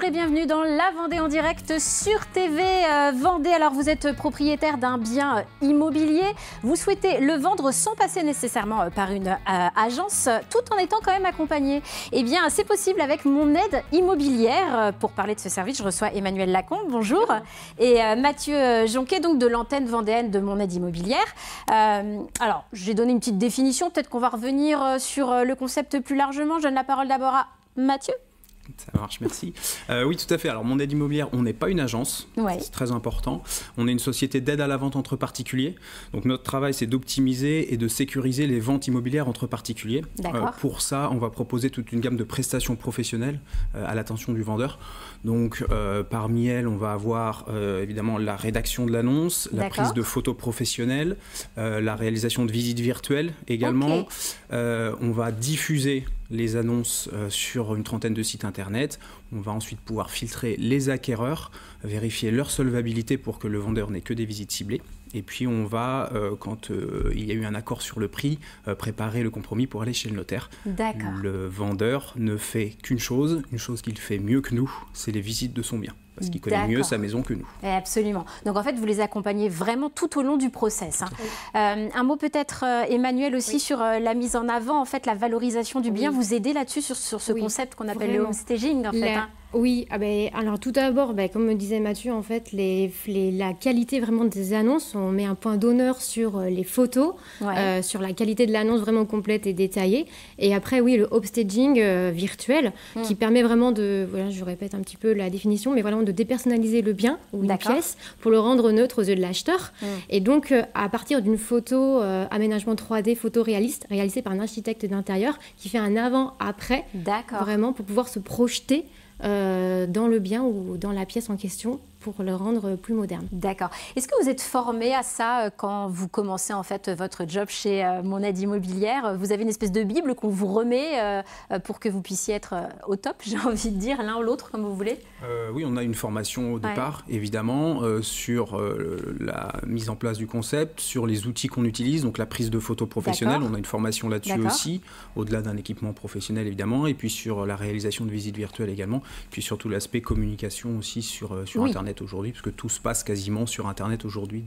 et bienvenue dans La Vendée en direct sur TV Vendée. Alors vous êtes propriétaire d'un bien immobilier, vous souhaitez le vendre sans passer nécessairement par une agence, tout en étant quand même accompagné. Eh bien c'est possible avec Mon Aide Immobilière. Pour parler de ce service, je reçois Emmanuel Lacombe, bonjour, et Mathieu Jonquet, donc de l'antenne vendéenne de Mon Aide Immobilière. Alors j'ai donné une petite définition, peut-être qu'on va revenir sur le concept plus largement. Je donne la parole d'abord à Mathieu. Ça marche, merci. Oui, tout à fait. Alors, Mon Aide Immobilière, on n'est pas une agence, c'est très important. On est une société d'aide à la vente entre particuliers. Donc, notre travail, c'est d'optimiser et de sécuriser les ventes immobilières entre particuliers. Pour ça, on va proposer toute une gamme de prestations professionnelles à l'attention du vendeur. Donc, parmi elles, on va avoir évidemment la rédaction de l'annonce, la prise de photos professionnelles, la réalisation de visites virtuelles également. On va diffuser les annonces sur une trentaine de sites internet. On va ensuite pouvoir filtrer les acquéreurs, vérifier leur solvabilité pour que le vendeur n'ait que des visites ciblées. Et puis on va, quand il y a eu un accord sur le prix, préparer le compromis pour aller chez le notaire. Le vendeur ne fait qu'une chose, une chose qu'il fait mieux que nous, c'est les visites de son bien. Parce qu'il connaît mieux sa maison que nous. Absolument. Donc en fait, vous les accompagnez vraiment tout au long du process. Un mot peut-être, Emmanuel, aussi sur la mise en avant, en fait, la valorisation du bien. Vous aidez là-dessus sur ce concept qu'on appelle le home staging, en fait. Oui, alors tout d'abord, comme me disait Mathieu, en fait, la qualité vraiment des annonces, on met un point d'honneur sur les photos, sur la qualité de l'annonce vraiment complète et détaillée. Et après, oui, le upstaging virtuel qui permet vraiment de, voilà, je répète un petit peu la définition, mais vraiment de dépersonnaliser le bien ou une pièce pour le rendre neutre aux yeux de l'acheteur. Et donc, à partir d'une photo aménagement 3D photoréaliste, réalisée par un architecte d'intérieur qui fait un avant-après, vraiment pour pouvoir se projeter dans le bien ou dans la pièce en question pour le rendre plus moderne. D'accord. Est-ce que vous êtes formé à ça quand vous commencez en fait votre job chez Mon Aide Immobilière? Vous avez une espèce de bible qu'on vous remet pour que vous puissiez être au top, j'ai envie de dire, l'un ou l'autre, comme vous voulez? Oui, on a une formation au départ, évidemment, sur la mise en place du concept, sur les outils qu'on utilise, donc la prise de photos professionnelles, on a une formation là-dessus aussi, au-delà d'un équipement professionnel évidemment, et puis sur la réalisation de visites virtuelles également, puis surtout l'aspect communication aussi sur Internet aujourd'hui, parce que tout se passe quasiment sur Internet aujourd'hui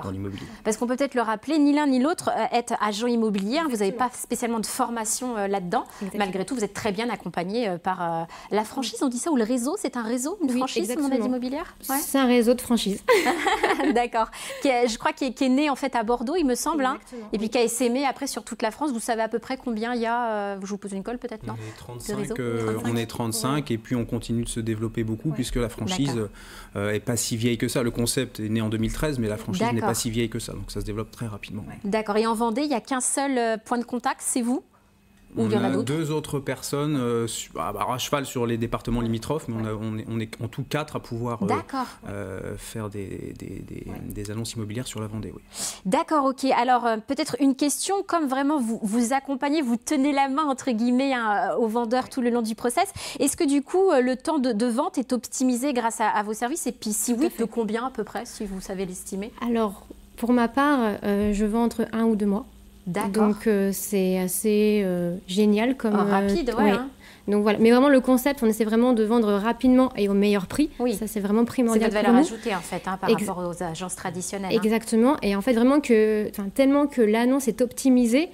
dans l'immobilier. Parce qu'on peut peut-être le rappeler, ni l'un ni l'autre est agent immobilier, vous n'avez pas spécialement de formation là-dedans. Malgré tout, vous êtes très bien accompagné par la franchise, on dit ça, ou le réseau, c'est un réseau, une franchise, Mon Aide Immobilière? C'est un réseau de franchise. D'accord. Je crois qu'il est né en fait à Bordeaux, il me semble, et puis qui a essaimé après sur toute la France. Vous savez à peu près combien il y a, je vous pose une colle peut-être, non? On est 35 et puis on continue de se développer beaucoup puisque la franchise est pas si vieille que ça. Le concept est né en 2013, mais la franchise n'est pas si vieille que ça, donc ça se développe très rapidement. D'accord. Et en Vendée, il n'y a qu'un seul point de contact, c'est vous? Ou on il y en a d'autres? Deux autres personnes à cheval sur les départements limitrophes, mais on est en tout 4 à pouvoir faire des annonces immobilières sur la Vendée. Oui. D'accord, ok. Alors peut-être une question, comme vraiment vous accompagnez, vous tenez la main entre guillemets aux vendeurs tout le long du process, est-ce que du coup le temps de vente est optimisé grâce à vos services? Et puis si oui, de combien à peu près, si vous savez l'estimer? Alors pour ma part, je vends entre 1 ou 2 mois. Donc c'est assez génial comme rapide, Donc voilà, mais vraiment le concept, on essaie vraiment de vendre rapidement et au meilleur prix. Ça c'est vraiment primordial. C'est votre valeur ajoutée en fait par rapport aux agences traditionnelles. Exactement, et en fait vraiment tellement que l'annonce est optimisée,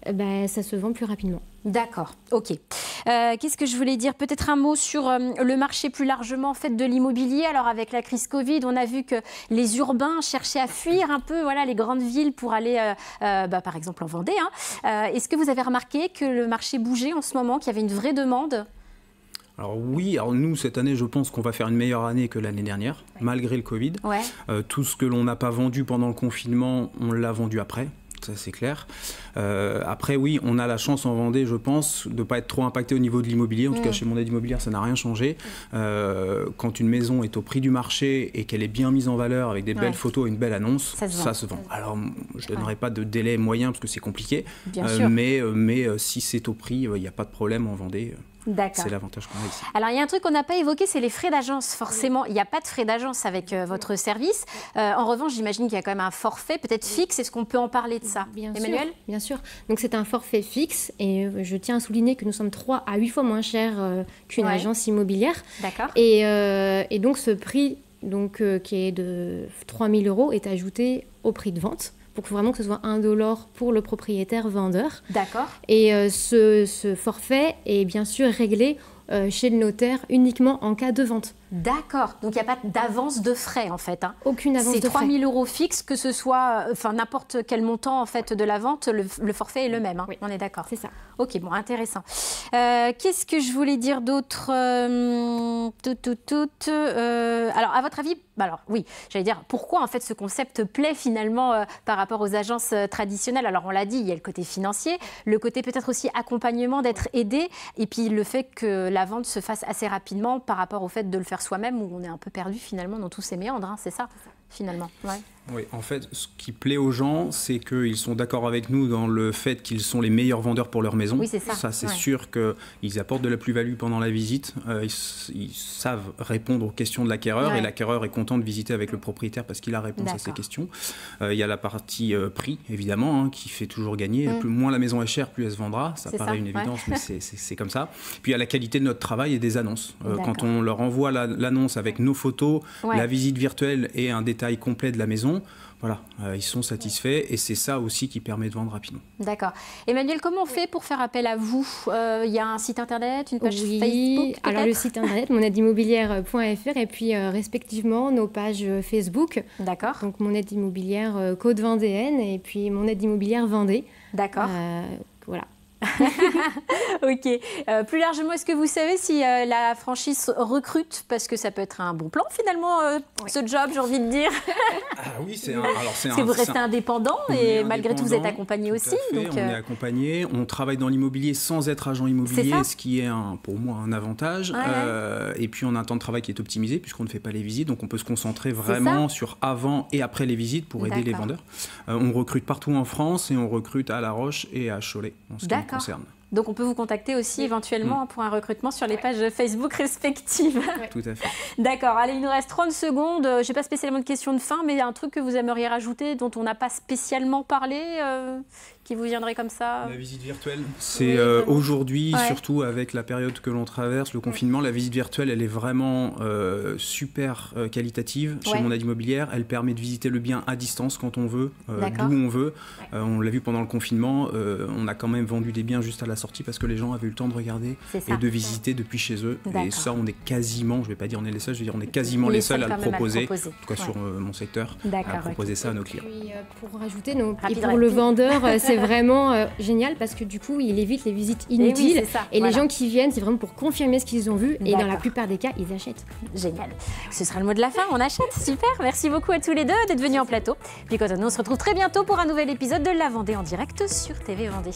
ça se vend plus rapidement. D'accord, ok. Qu'est-ce que je voulais dire? Peut-être un mot sur le marché plus largement en fait, de l'immobilier. Alors avec la crise Covid, on a vu que les urbains cherchaient à fuir un peu les grandes villes pour aller par exemple en Vendée. Est-ce que vous avez remarqué que le marché bougeait en ce moment, qu'il y avait une vraie demande? Alors oui, nous cette année je pense qu'on va faire une meilleure année que l'année dernière, malgré le Covid. Tout ce que l'on n'a pas vendu pendant le confinement, on l'a vendu après. Ça c'est clair. Après oui, on a la chance en Vendée, je pense, de ne pas être trop impacté au niveau de l'immobilier. En tout cas chez Mon Aide Immobilière, ça n'a rien changé. Quand une maison est au prix du marché et qu'elle est bien mise en valeur avec des belles photos et une belle annonce, ça se vend. Alors je ne donnerai pas de délai moyen parce que c'est compliqué, mais si c'est au prix, il n'y a pas de problème en Vendée. D'accord. C'est l'avantage qu'on a ici. Alors, il y a un truc qu'on n'a pas évoqué, c'est les frais d'agence. Forcément, il n'y a pas de frais d'agence avec votre service. En revanche, j'imagine qu'il y a quand même un forfait, peut-être fixe. Est-ce qu'on peut en parler de ça, Emmanuel? Bien sûr. Donc, c'est un forfait fixe. Et je tiens à souligner que nous sommes 3 à 8 fois moins chers qu'une agence immobilière. D'accord. Et donc, ce prix qui est de 3 000 € est ajouté au prix de vente, pour que vraiment que ce soit $1 pour le propriétaire vendeur. D'accord. Et ce forfait est bien sûr réglé chez le notaire uniquement en cas de vente. D'accord. Donc, il n'y a pas d'avance de frais, en fait. Hein. Aucune avance de frais. C'est 3 000 € fixe, que ce soit n'importe quel montant en fait, de la vente, le forfait est le même. Hein. Oui. On est d'accord. C'est ça. Ok, bon, intéressant. Qu'est-ce que je voulais dire d'autre? Alors, à votre avis, oui, j'allais dire, pourquoi en fait ce concept plaît finalement par rapport aux agences traditionnelles? Alors, on l'a dit, il y a le côté financier, le côté peut-être aussi accompagnement, d'être aidé, et puis le fait que la vente se fasse assez rapidement par rapport au fait de le faire soi-même, où on est un peu perdu finalement dans tous ces méandres, hein, c'est ça finalement. Ouais. Oui, en fait, ce qui plaît aux gens, c'est qu'ils sont d'accord avec nous dans le fait qu'ils sont les meilleurs vendeurs pour leur maison. Oui, c'est ça. Ça, c'est sûr qu'ils apportent de la plus-value pendant la visite. Ils savent répondre aux questions de l'acquéreur, et l'acquéreur est content de visiter avec le propriétaire parce qu'il a réponse à ces questions. Il y a la partie prix, évidemment, qui fait toujours gagner. Moins la maison est chère, plus elle se vendra. Ça paraît une évidence, mais c'est comme ça. Puis il y a la qualité de notre travail et des annonces. Quand on leur envoie l'annonce avec nos photos, la visite virtuelle et un détail complet de la maison, voilà, ils sont satisfaits, et c'est ça aussi qui permet de vendre rapidement. D'accord. Emmanuel, comment on fait pour faire appel à vous? Il y a un site internet, une page Facebook? Alors le site internet monaideimmobilière.fr, et puis respectivement nos pages Facebook. D'accord. Donc Mon Aide Immobilière Côte Vendéenne, et puis Mon Aide Immobilière Vendée. D'accord. Voilà. Ok. Plus largement, est-ce que vous savez si la franchise recrute? Parce que ça peut être un bon plan finalement, ce job, j'ai envie de dire. Ah oui, c'est vous restez indépendant, et malgré tout vous êtes accompagné aussi. Donc, on est accompagné, on travaille dans l'immobilier sans être agent immobilier, ce qui est pour moi un avantage. Et puis on a un temps de travail qui est optimisé puisqu'on ne fait pas les visites, donc on peut se concentrer vraiment sur avant et après les visites pour aider les vendeurs. On recrute partout en France, et on recrute à La Roche et à Cholet en ce qui me concerne. Donc on peut vous contacter aussi éventuellement pour un recrutement sur les pages Facebook respectives. Tout à fait. D'accord, allez, il nous reste 30 secondes. Je n'ai pas spécialement de questions de fin, mais il y a un truc que vous aimeriez rajouter dont on n'a pas spécialement parlé, qui vous viendrait comme ça? La visite virtuelle, c'est aujourd'hui, surtout avec la période que l'on traverse, le confinement, la visite virtuelle, elle est vraiment super qualitative chez Mon Aide Immobilière. Elle permet de visiter le bien à distance quand on veut, d'où on veut. On l'a vu pendant le confinement, on a quand même vendu des biens juste à la sortie parce que les gens avaient eu le temps de regarder et de visiter depuis chez eux. Et ça, on est quasiment, je ne vais pas dire on est les seuls, je vais dire on est quasiment les seuls à le proposer, en tout cas sur mon secteur, à proposer ça à nos clients. Et pour rajouter, pour le vendeur, c'est vraiment génial parce que du coup, il évite les visites inutiles. Et les gens qui viennent, c'est vraiment pour confirmer ce qu'ils ont vu. Et dans la plupart des cas, ils achètent. Génial. Ce sera le mot de la fin, on achète. Super. Merci beaucoup à tous les deux d'être venus en plateau. Puis on se retrouve très bientôt pour un nouvel épisode de La Vendée en direct sur TV Vendée.